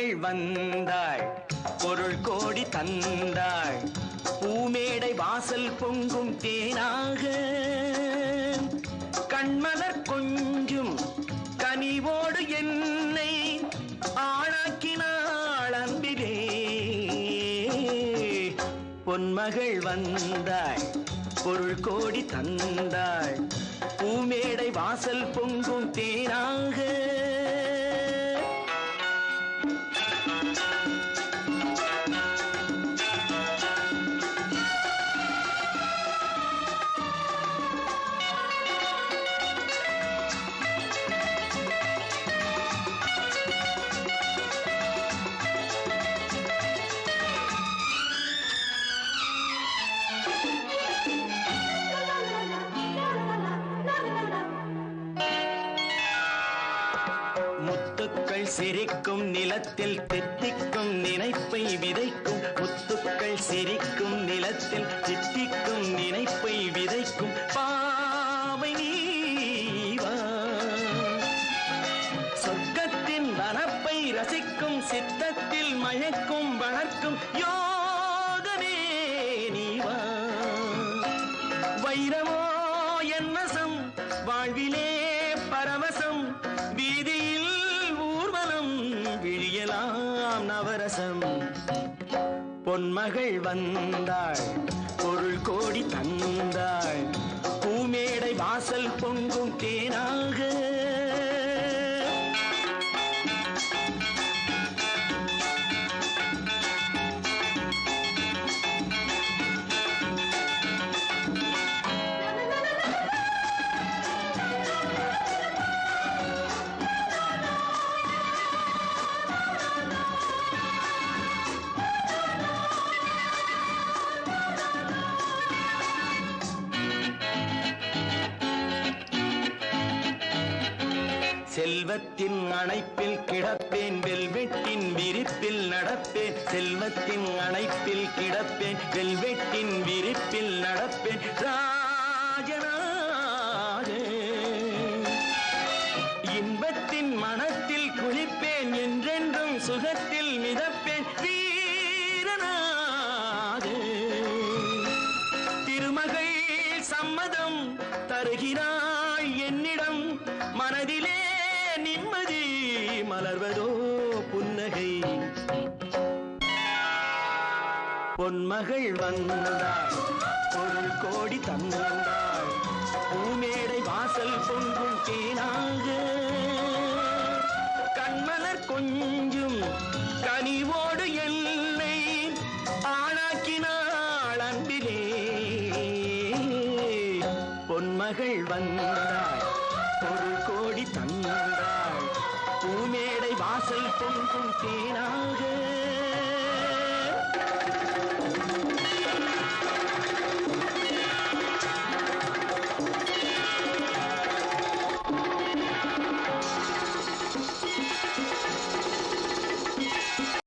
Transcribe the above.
பொன்மகள் வந்தாள் பொருள் கோடி தந்தாள் பூமேடை வாசல் பொங்கும் தேனாக கண்மலர் கொஞ்சும் கனிவோடு என்னை ஆளாக்கினாள் அன்பிலே. பொன்மகள் வந்தாள் பொருள் கோடி தந்தாள் பூமேடை வாசல் பொங்கும் தேனாக. முத்துக்கள் சிரிக்கும் நிலத்தில் தித்திக்கும் நினைப்பை விதைக்கும் முத்துக்கள் சிரிக்கும் நிலத்தில் தித்திக்கும் நினைப்பை விதைக்கும் பாவை நீவா. சொர்க்கத்தின் வனப்பை ரசிக்கும் சித்தத்தில் மயக்கும் வளர்க்கும் யோகமே நீவா. வைரமோ என் வசம் வாழ்விலே பரவசம் வீதியில் ஊர்வலம் விழியலாம் நவரசம். பொன்மகள் வந்தாள் பொருள் கோடி தந்தாள் பூமேடை வாசல் பொங்கும் தேனாக. செல்வத்தின் அணைப்பில் கிடப்பேன் வெல்வெட்டின் விரிப்பில் நடப்பேன். செல்வத்தின் அணைப்பில் கிடப்பேன் வெல்வெட்டின் விரிப்பில் நடப்பேன் ராஜனாக. இன்பத்தின் மனத்தில் குளிப்பேன் என்றென்றும் சுகத்தில் மிதப்பேன் வீரனாக. திருமகள் சம்மதம் தருகிறாள் என்னிடம் மனதிலே நிம்மதி மலர்வதோ புன்னகை. பொன்மகள் வந்தாள் பொருள் கோடி தந்தாள் பூமேடை வாசல் பொங்கும் தேனாக. கண்மலர் கொஞ்சும் கனிவோடு என்னை ஆளாக்கினாள் அன்பிலே. பொன்மகள் வந்தாள் பொருள் கோடி தந்தாள் பூமேடை வாசல் பொங்கும் தேனாக.